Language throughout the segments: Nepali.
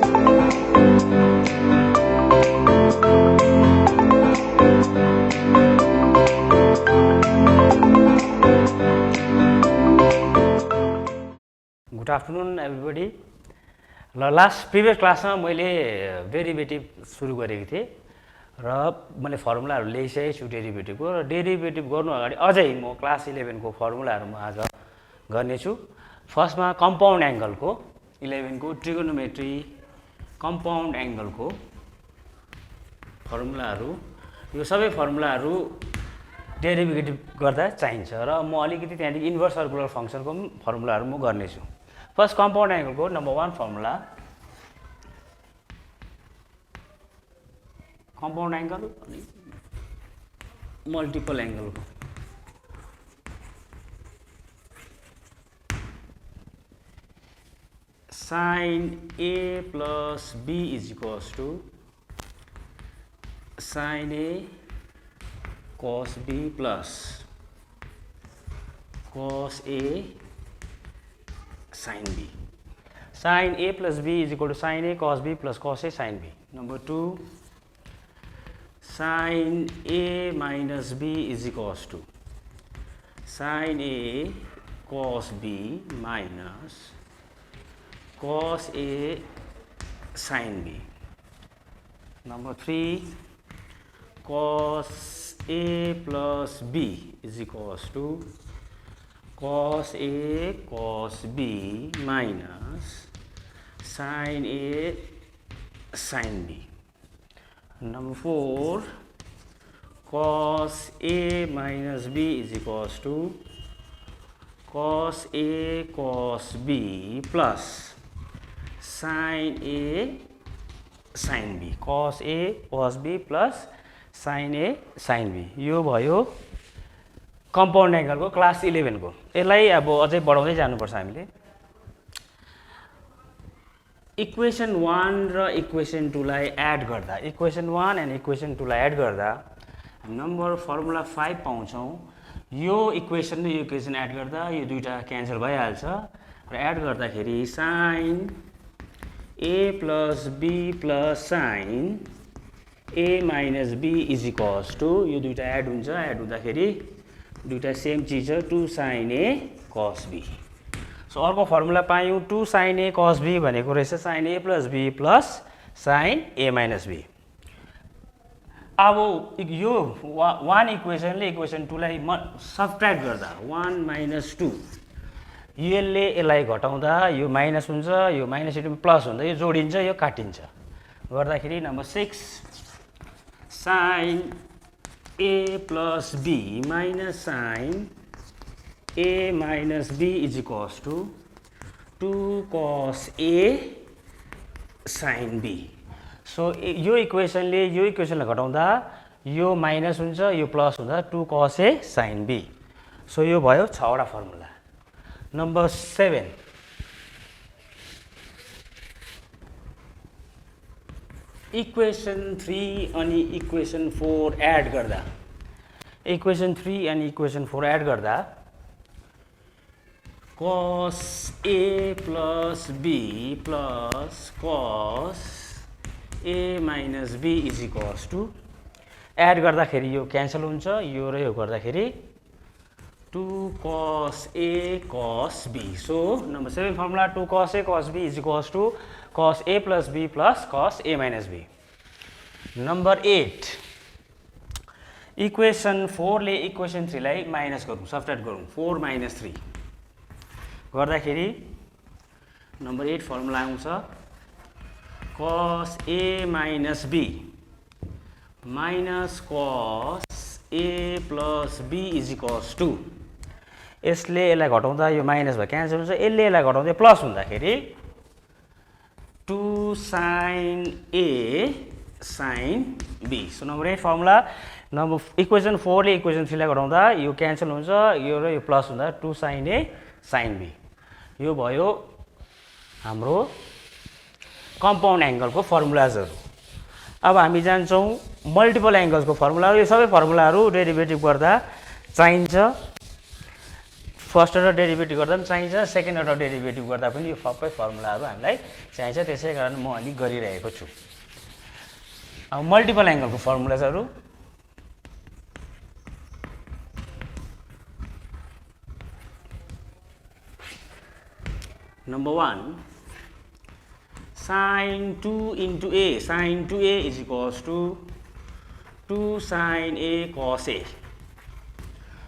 Good afternoon everybody. Last previous क्लासमा मैले डेरिभेटिभ सुरु गरेको थिएँ र मैले फर्मुलाहरू ल्याइसकेको छु डेरिभेटिभको, र डेरिभेटिभ गर्नु अगाडि अझै म क्लास 11 को फर्मुलाहरू म आज गर्नेछु। फर्स्टमा कम्पाउन्ड एङ्गलको 11 को ट्रिगोनोमेट्री कम्पाउन्ड एङ्गलको फर्मुलाहरू, यो सबै फर्मुलाहरू डेरिभेटिभ गर्दा चाहिन्छ र म अलिकति त्यहाँदेखि इन्भर्स सर्कुलर फङ्सनको फर्मुलाहरू म गर्नेछु। फर्स्ट कम्पाउन्ड एङ्गलको नम्बर 1 फर्मुला, कम्पाउन्ड एङ्गल अनि मल्टिपल एङ्गलको sin A plus B is equals to sin A cos B plus cos A sin B. Sin A plus B is equal to sin A cos B plus cos A sin B. Number 2, sin A minus B is equals to sin A cos B minus cos A sin B. Number 3, cos A plus B is equals to cos A cos B minus sin A sin B. Number 4, cos A minus B is equals to cos A cos B plus sin A sin B. cos A cos B plus sin A sin B. यो भयो कम्पाउन्ड एङ्गलको क्लास 11 को। यसलाई अब अझै बढाउँदै जानुपर्छ हामीले। इक्वेसन 1 र इक्वेसन 2 लाई एड गर्दा, इक्वेसन 1 एन्ड इक्वेसन 2 लाई एड गर्दा नम्बर फर्मुला 5 पाउँछौँ। यो इक्वेसन र यो इक्वेसन एड गर्दा यो दुईटा क्यान्सल भइहाल्छ र एड गर्दाखेरि sin A plus B plus sin A minus B is equals to, यो दुईटा एड हुन्छ, एड हुँदाखेरि दुईटा सेम चिज हो, 2 sin A cos B। So अर्को फर्मुला पायौँ 2 sin A cos B भनेको रहेछ sin A plus B plus sin A minus B। अब यो 1 इक्वेसनले इक्वेसन 2 लाई सबट्र्याक्ट गर्दा 1 minus 2, यसले यसलाई घटाउँदा यो माइनस हुन्छ, यो माइनस इन्टु प्लस हुँदा यो जोडिन्छ, यो काटिन्छ गर्दाखेरि number 6 sin A plus B minus sin A minus B is equals to 2 cos A sin B। So यो इक्वेसनले यो इक्वेसनलाई घटाउँदा यो माइनस हुन्छ, यो प्लस हुँदा 2 cos A sin B। So यो भयो 6 वटा फर्मुला। नम्बर 7, इक्वेसन 3 अनि इक्वेसन 4 एड गर्दा, इक्वेसन 3 अनि इक्वेसन 4 एड गर्दा cos A plus B plus cos A minus B is equals to, add गर्दाखेरि यो क्यान्सल हुन्छ, यो र यो गर्दाखेरि 2 cos A cos B। So number 7 formula 2 cos A cos B is equals to cos A plus B plus cos A minus B। Number 8, equation 4 ले इक्वेसन 3 लाई माइनस गरौँ, सबट्र्याक्ट गरौँ, 4 minus 3 गर्दाखेरि नम्बर 8 फर्मुला आउँछ cos A minus B minus cos A plus B is equals to, यसले यसलाई घटाउँदा यो माइनस भयो क्यान्सल हुन्छ, यसले यसलाई घटाउँदै प्लस हुँदाखेरि 2 sin A sin B। So number 8 formula, number equation 4 ले इक्वेसन 3 लाई घटाउँदा यो क्यान्सल हुन्छ, यो र यो प्लस हुँदा 2 sin A sin B। यो भयो हाम्रो कम्पाउन्ड एङ्गलको फर्मुलाजहरू। अब हामी जान्छौँ मल्टिपल एङ्गल्सको फर्मुलाहरू। यो सबै फर्मुलाहरू डेरिभेटिभ गर्दा चाहिन्छ। फर्स्ट अर्डर डेरिभेटिभ गर्दा पनि चाहिन्छ, सेकेन्ड अर्डर डेरिभेटिभ गर्दा पनि यो सबै फर्मुलाहरू हामीलाई चाहिन्छ। त्यसै कारण म अलिक गरिरहेको छु। अब multiple एङ्गलको फर्मुलाजहरू number 1 sin 2 into a, sin 2a is equals to 2 sin a cos a.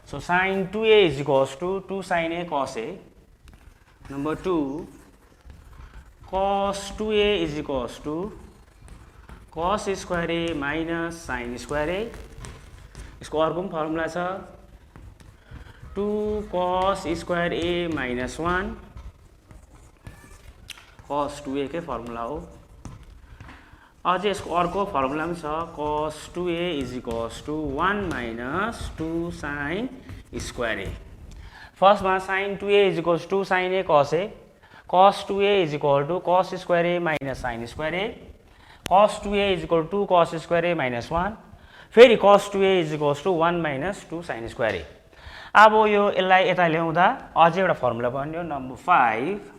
So sin 2a is equals to 2 sin a cos a. Number 2 cos 2a is equals to cos square a minus sin square a. इसको अर्को पनि फर्मुला छ 2 cos square a minus 1 cos 2a के फर्मुला हो। अझै यसको अर्को फर्मुला पनि छ cos 2a is equals to 1 minus 2 sin square a। फर्स्टमा sin 2a is equals to sin a cos a, cos 2a is equal to cos square a minus sin square a, cos 2a is equal to cos square a minus 1, फेरि cos 2a is equals to 1 minus 2 sin square a। अब यो यसलाई यता ल्याउँदा अझै एउटा फर्मुला बन्यो नम्बर 5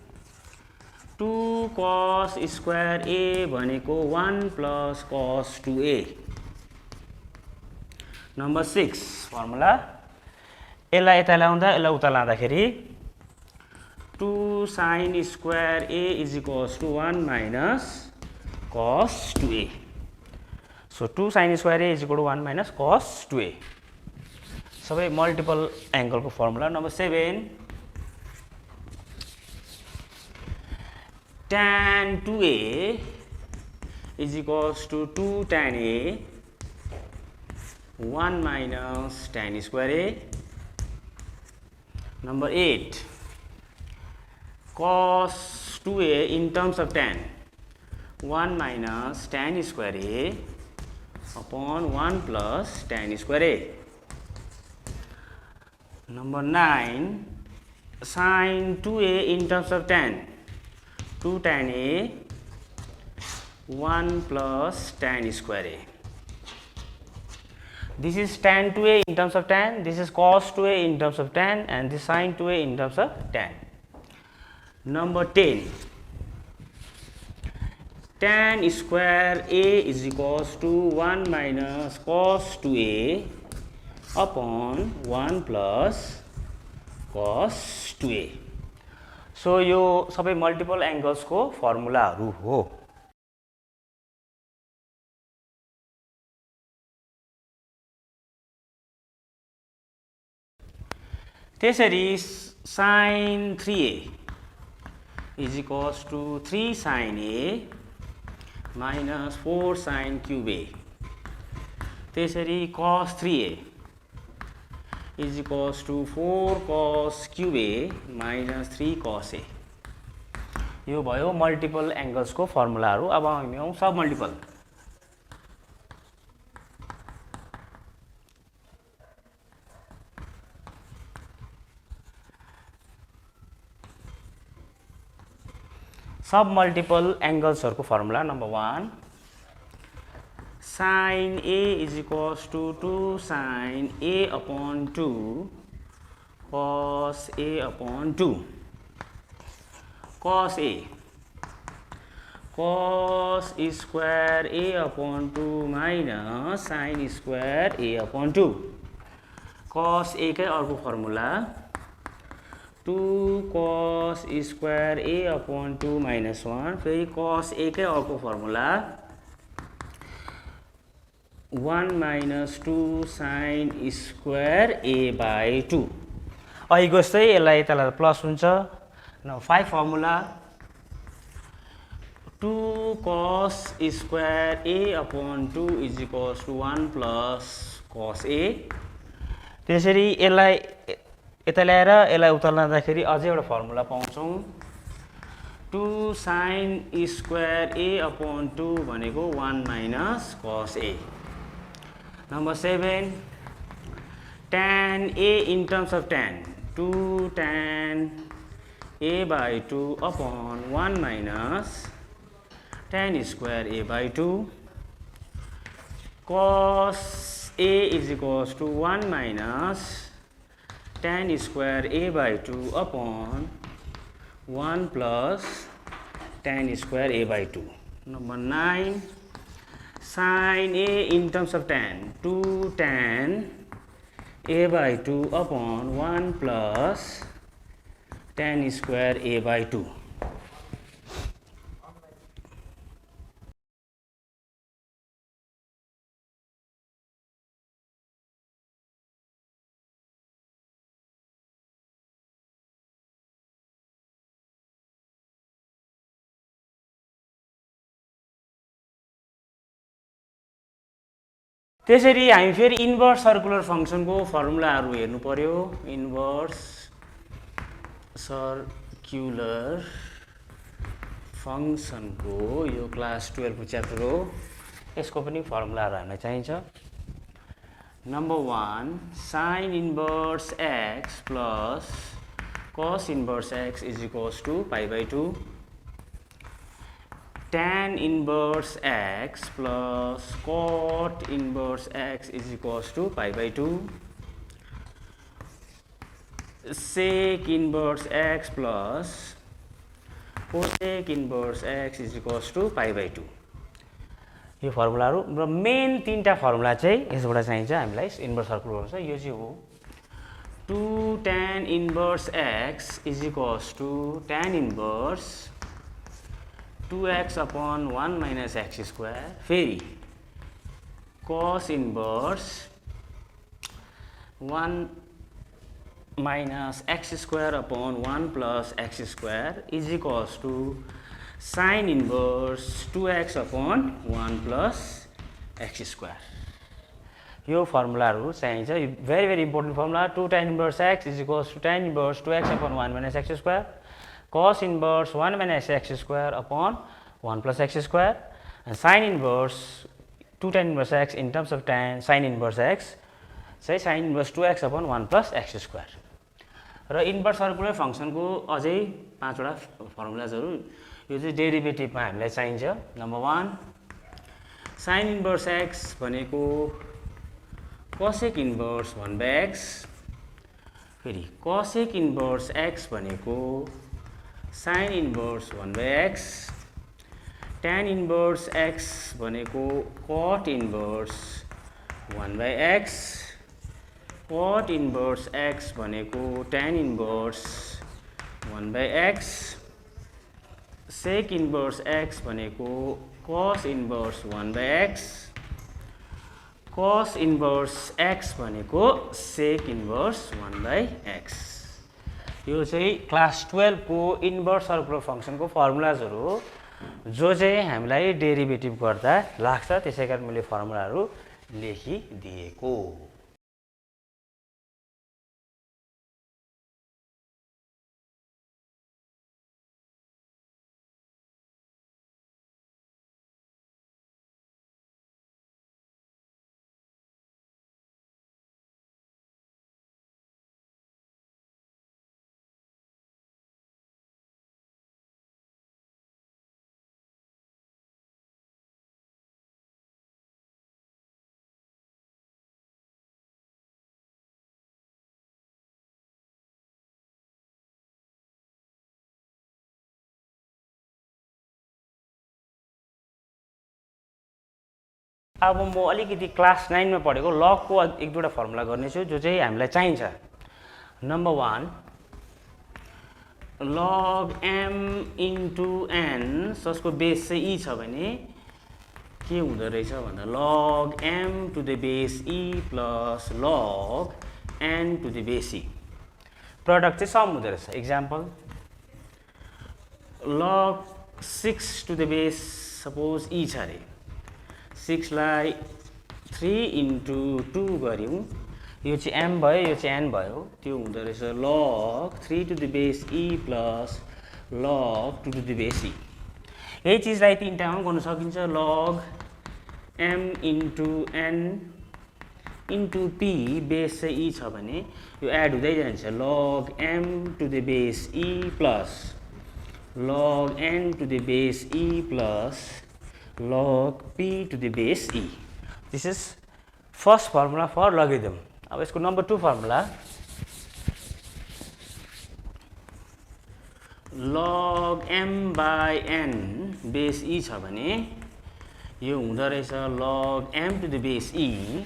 2 cos square a भनेको 1 plus cos 2a। Number 6 formula यसलाई यता ल्याउँदा यसलाई उता लाँदाखेरि 2 sin square a is equals to 1 minus cos 2a। So 2 sin square a is equal to 1 minus cos 2a। सबै मल्टिपल एङ्गलको formula. Number 7 tan 2a is equals to 2 tan a 1 minus tan square a। Number 8 cos 2a in terms of tan 1 minus tan square a upon 1 plus tan square a। Number 9 sin 2a in terms of tan 2 tan a 1 plus tan square a। This is tan 2a in terms of tan, this is cos 2a in terms of tan, and this sin 2a in terms of tan। Number 10 tan square a is equals to 1 minus cos 2a upon 1 plus cos 2a। So यो सबै मल्टिपल एङ्गल्सको फर्मुलाहरू हो। त्यसरी sin 3a is equals to 3 sin a minus 4 sin cube a। त्यसरी cos 3a is equals to 4 cos cube a minus 3 cos a। यो भयो मल्टिपल एङ्गल्सको फर्मुलाहरू। अब हामी आउँ सब मल्टिपल। सब मल्टिपल एङ्गल्सहरूको formula. Number 1 sin a is equals to 2 sin a upon 2 cos a upon 2। cos a cos square a upon 2 minus sin square a upon 2। cos a कै अर्को formula 2 cos square a upon 2 minus 1, फेरि cos a कै अर्को formula 1 minus 2 sin square a by 2। अहिलेको जस्तै यसलाई यतालाई प्लस हुन्छ। 5 formula 2 cos square a upon 2 is equals to 1 plus cos a। त्यसरी यसलाई यता ल्याएर यसलाई उता लाँदाखेरि अझै एउटा फर्मुला पाउँछौँ 2 sin square a upon 2 भनेको 1 minus cos a। Number 7 tan a in terms of tan 2 tan a by 2 upon 1 minus tan square a by 2। cos a is equals to 1 minus tan square a by 2 upon 1 plus tan square a by 2. Number 9, sin a in terms of tan, 2 tan a by 2 upon 1 plus tan square a by 2. त्यसरी हामी फेरि इन्भर्स सर्कुलर फङ्सनको फर्मुलाहरू हेर्नु पर्यो। इन्भर्स सर्कुलर फङ्सनको यो क्लास 12 को च्याप्टर हो। यसको पनि फर्मुलाहरू हामीलाई चाहिन्छ। Number 1, sin inverse x plus cos inverse x is equals to pi by 2, tan inverse x plus cot inverse x is equals to pi by 2, sec inverse x plus cosec inverse x is equals to pi by 2। यो फर्मुलाहरू र मेन तीनटा फर्मुला चाहिँ यसबाट चाहिन्छ हामीलाई इन्भर्स सर्कुलर हुन्छ। यो चाहिँ हो 2 tan inverse x is equals to tan inverse 2x upon 1 minus x square, फेरि cos inverse 1 minus x square upon 1 plus x square is equals to sin inverse 2x upon 1 plus x square। यो फर्मुलाहरू चाहिन्छ। Very very important formula. 2 tan inverse x is equals to tan inverse 2x upon 1 minus x square, cos inverse 1 minus x square upon 1 plus x square, and sin inverse 2 tan inverse x in terms of tan sin inverse x चाहिँ sin inverse 2x upon 1 plus x square। र इन्भर्स सर्कुलर फङ्सनको अझै 5 वटा फर्मुलाजहरू यो चाहिँ डेरिभेटिभमा हामीलाई चाहिन्छ। नम्बर 1, sin इन्भर्स x भनेको cosec इन्भर्स 1 by x, फेरि cosec इन्भर्स x भनेको sin inverse 1 by x, tan inverse x भनेको cot inverse 1 by x, cot inverse x भनेको tan inverse 1 by x, sec inverse x भनेको cos inverse 1 by x, cos inverse x भनेको sec इन्भर्स 1 by x। यो चाहिँ क्लास 12 को इन्भर्स सर्कुलर फङ्सनको फर्मुलाजहरू हो जो चाहिँ हामीलाई डेरिभेटिभ गर्दा लाग्छ। त्यसैकारण मैले फर्मुलाहरू लेखिदिएको। अब म अलिकति क्लास 9 मा पढेको लगको एक दुईवटा फर्मुला गर्नेछु जो चाहिँ हामीलाई चाहिन्छ। Number 1, log m into n जसको बेस चाहिँ e छ भने के हुँदो रहेछ भन्दा log m to the base e plus log n to the base e, product चाहिँ सम हुँदो रहेछ। Example log 6 to the base suppose e छ अरे, 6 लाई 3 into 2 गर्यौं, यो चाहिँ m भयो, यो चाहिँ n भयो, त्यो हुँदो रहेछ log 3 to the base e plus log 2 to the base e। यही चिजलाई तीनटामा गर्न सकिन्छ। log m into n into p, base चाहिँ e छ भने यो एड हुँदै जान्छ, log m to the base e plus log n to the base e plus log p to the base e। This is first formula for logarithm। अब यसको number 2 formula log m by n base e छ भने यो हुँदो रहेछ log m to the base e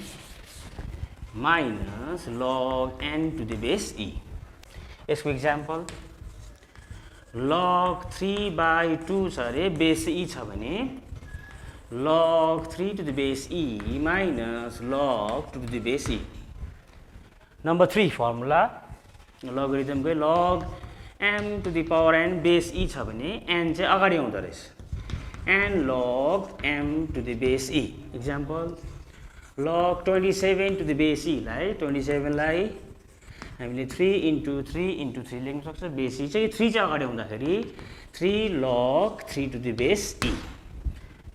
minus log n to the base e. यसको इक्जाम्पल log 3 by 2 छ अरे बेस e छ भने log 3 to the base e minus log 2 to the base e. Number 3 formula logarithm कै log m to the power n base e छ भने n चाहिँ अगाडि आउँदो रहेछ n log m to the base e. Example log 27 to the base e लाई 27 लाई हामीले 3 into 3 लेख्न सक्छ. बेस e चाहिँ 3 चाहिँ अगाडि आउँदाखेरि 3 log 3 to the base e.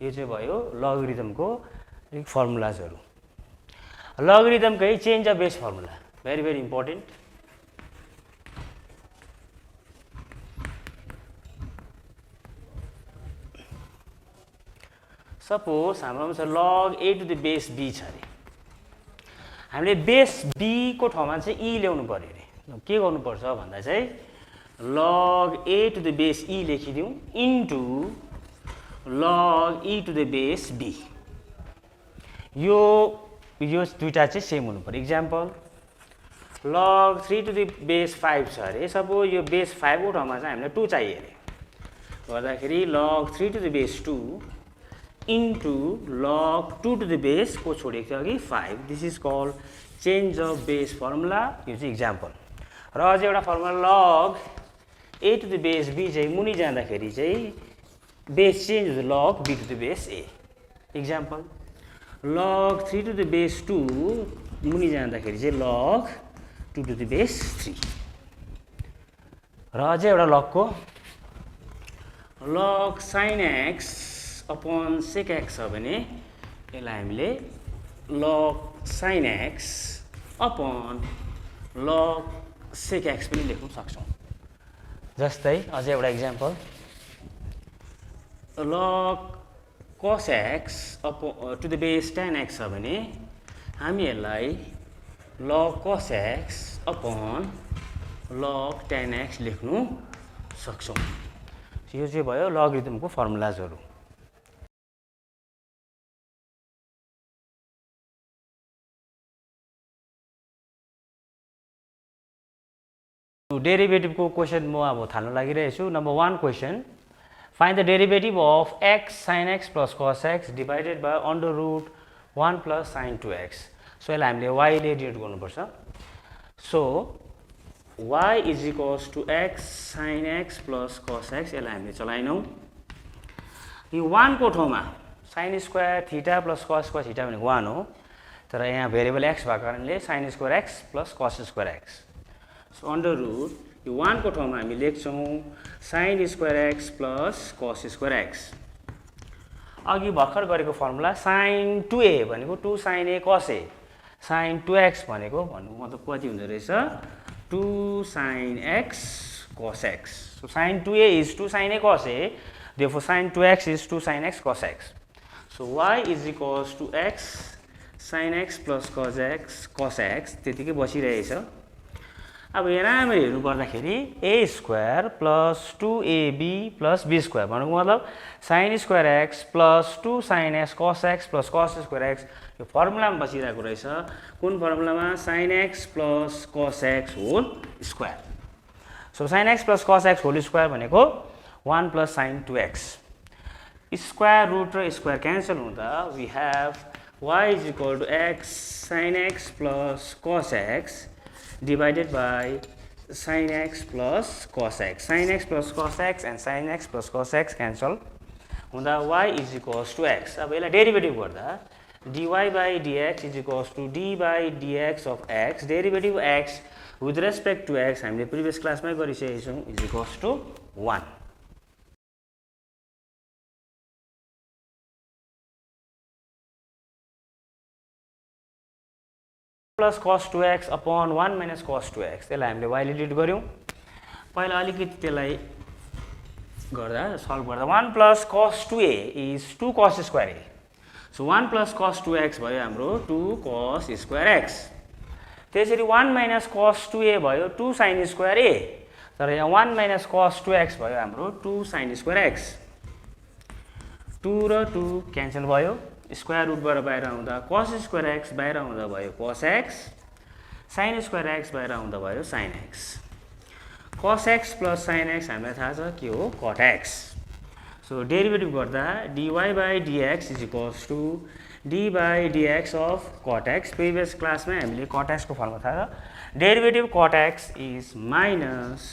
यो चाहिँ भयो logarithmको फर्मुलाजहरु. logarithmकै change of base formula very important. Suppose हाम्रोमा छ log a to the base b छ अरे. हामीले बेस b को ठाउँमा चाहिँ e ल्याउनु पर्यो अरे. के गर्नुपर्छ भन्दा चाहिँ log a to the base e लेखिदिउँ into log e to the base b. यो दुईटा चाहिँ सेम हुनु पर्यो. Example log 3 to the base 5 छ अरे. सपोज यो बेस 5 को ठाउँमा चाहिँ हामीलाई 2 चाहियो अरे. गर्दाखेरि log 3 to the base 2 into log 2 to the base को छोडेको थियो अघि 5. This is called change of base formula. यो चाहिँ इक्जाम्पल. र अझै एउटा formula log a to the base b चाहिँ मुनि जाँदाखेरि चाहिँ बेस चेन्ज हुन्छ log b to the base a. Example log 3 to the base 2 मुनि जाँदाखेरि चाहिँ log 2 to the base 3. र अझै एउटा लगको log sin x upon sec x छ भने यसलाई हामीले log sin x upon log sec x पनि लेख्न सक्छौं. जस्तै अझै एउटा example log cos x to the base tan x छ भने हामी यसलाई log cos x upon log tan x लेख्न सक्छौं. यो चाहिँ भयो logarithmको फर्मुलाजहरु. डेरिभेटिभ को क्वेशन म अब थाल्न लागिरहेछु. Number 1 question find the derivative of x sin x plus cos x divided by under root 1 plus sin 2x. So यसलाई हामीले y ले डिवाइड गर्नुपर्छ. So y is equals to x sin x plus cos x. यसलाई हामीले चलाइनौ. यो 1 को ठाउँमा sin square theta plus cos square theta भनेको 1 हो. तर यहाँ भेरिएबल x भएको कारणले sin square x plus cos square x. So under root यो 1 को ठाउँमा हामी लेख्छौं sin square x plus cos square x. अघि भर्खर गरेको फर्मुला sin 2a भनेको 2 sin a cos a. sin 2x भनेको भन्नु मतलब कति हुँदै रहेछ 2 sin x cos x. So sin 2a is 2 sin a cos a. Therefore sin 2x is 2 sin x cos x. So y is equals to x sin x plus cos x त्यतिकै बसिरहेछ. अब यहाँ राम्ररी हेर्नु पर्दाखेरि a square plus 2ab plus b square भनेको मतलब sin square x plus 2 sin x cos x plus cos square x यो फर्मुलामा बसिरहेको रहेछ. कुन फर्मुलामा sin x plus cos x whole square. So sin x plus cos x whole square भनेको 1 plus sin 2x. Square root र स्क्वायर क्यान्सल हुँदा we have y is equal to x sin x plus cos x divided by sin x plus cos x. Sin x plus cos x and sin x plus cos x cancel हुँदा y is equals to x. अब यसलाई डेरिभेटिभ गर्दा dy by dx is equals to d by dx of x. Derivative x with respect to x हामीले प्रिभियस क्लासमै गरिसकेका छौं is equals to 1. Plus cos 2x upon 1 minus cos 2x. त्यसलाई हामीले y ले डिवाइड गर्यौं. पहिला अलिकति त्यसलाई गर्दा सल्भ गर्दा 1 plus cos 2a is 2 cos square a. So 1 plus cos 2x भयो हाम्रो 2 cos square x. त्यसरी 1 minus cos 2a भयो 2 sin square a. तर यहाँ 1 माइनस cos 2x भयो हाम्रो 2 sin स्क्वायर x 2 र 2 क्यान्सल भयो स्क्वायर रुटबाट बाहिर आउँदा cos स्क्वायर x बाहिर आउँदा भयो cos x sin square x बाहिर आउँदा भयो sin x cos x plus sin x हामीलाई थाहा छ के हो cot x सो डेरिभेटिभ गर्दा dy by dx is equals to d by dx of cot x previous क्लासमा हामीले cot x को फर्मुला थाहा छ derivative cot x is minus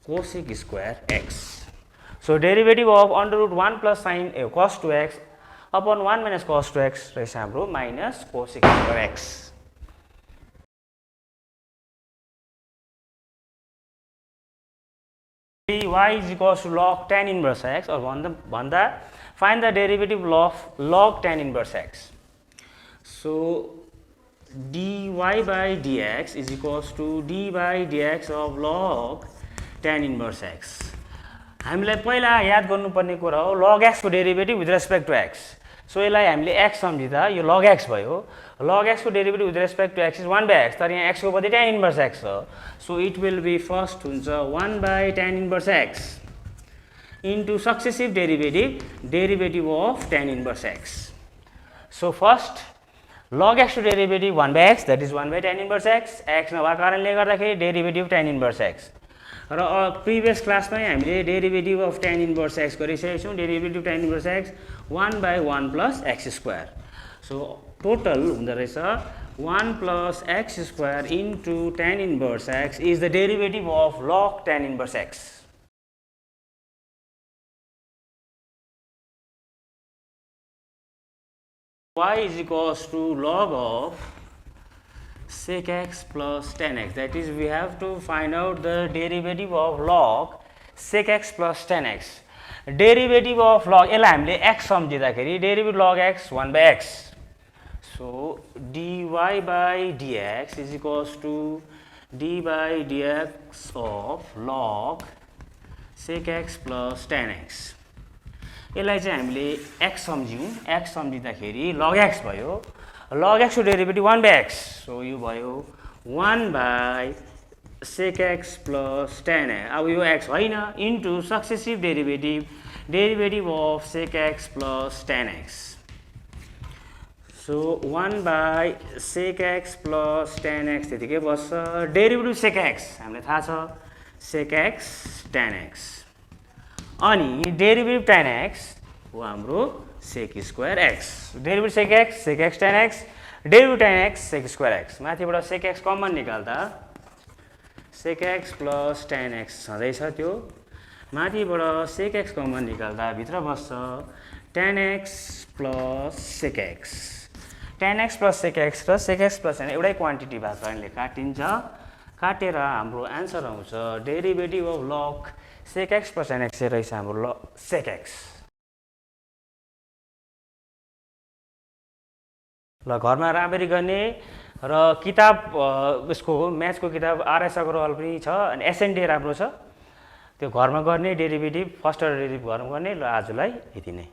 cosec square x so derivative of under root 1 plus sin cos 2x upon 1 minus cos 2x रहेछ हाम्रो minus cosec square x y is equals to log tan inverse x or भन्दा find the derivative of log tan inverse x so dy by dx is equals to d by dx of log tan inverse x हामीलाई पहिला याद गर्नुपर्ने कुरा हो log x को derivative with respect to x so यसलाई हामीले x सम्झिदा यो log x भयो log x को derivative with respect to x is 1 by x तर यहाँ x को बदली tan इन्भर्स x छ so it will be first हुन्छ 1 by tan inverse x into successive derivative of tan inverse x so first log x को derivative 1 by x that is 1 by tan inverse x नभएको कारणले गर्दाखेरि डेरिभेटिभ tan इन्भर्स x र प्रिभियस क्लासमै हामीले derivative of tan inverse x गरिसकेका छौँ derivative tan inverse x 1 by 1 plus x square so total हुँदो रहेछ 1 plus x square into tan inverse x is the derivative of log tan inverse x y is equals to log of sec x plus tan x that is we have to find out the derivative of log sec x plus tan x derivative of log यसलाई हामीले x सम्झिँदाखेरि derivative log x 1 by x so dy by dx is equals to d by dx of log sec x plus tan x यसलाई चाहिँ हामीले x सम्झ्यौँ x सम्झिँदाखेरि log x भयो log x को डेरिभेटिभ 1 by x सो यो भयो 1 by sec x plus tan x अब यो x होइन into successive derivative of sec x plus tan x so 1 by sec x plus tan x त्यतिकै बस्छ डेरिभेटिभ sec x हामीलाई थाहा छ sec x tan x अनि डेरिभेटिभ tan x हो हाम्रो sec square x derivative sec x tan x derivative tan x sec square x माथिबाट sec x कमन निकाल्दा sec x plus tan x छँदैछ त्यो माथिबाट sec x कमन निकाल्दा भित्र बस्छ tan x plus sec x tan x plus sec x र sec x plus tan एउटै क्वान्टिटी भएको कारणले काटिन्छ काटेर हाम्रो आन्सर आउँछ derivative of log sec x plus tan x रहेछ हाम्रो sec x ल घरमा राम्ररी गर्ने र किताब यसको म्याथको किताब आरएस अग्रवाल पनि छ अनि एसएनडी राम्रो छ त्यो घरमा गर्ने डेरिभेटिभ फर्स्ट अर्डर डेरिभेटिभ घरमा गर्ने ल आजलाई यति नै